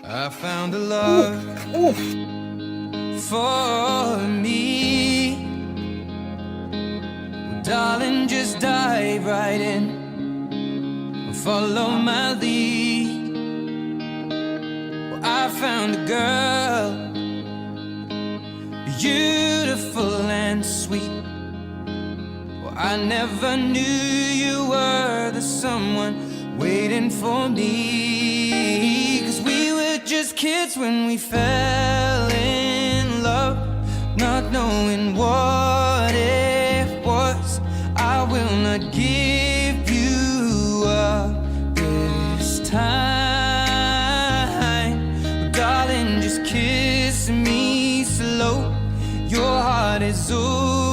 I found a love for me. Well, darling, just dive right in, follow my lead. Well, I found a girl, beautiful and sweet. Well, I never knew you were the someone waiting for me. 'Cause we were just kids when we fell in love, not knowing what it was. I will not give you up this time. Darling, just kiss me slow. Your heart is over.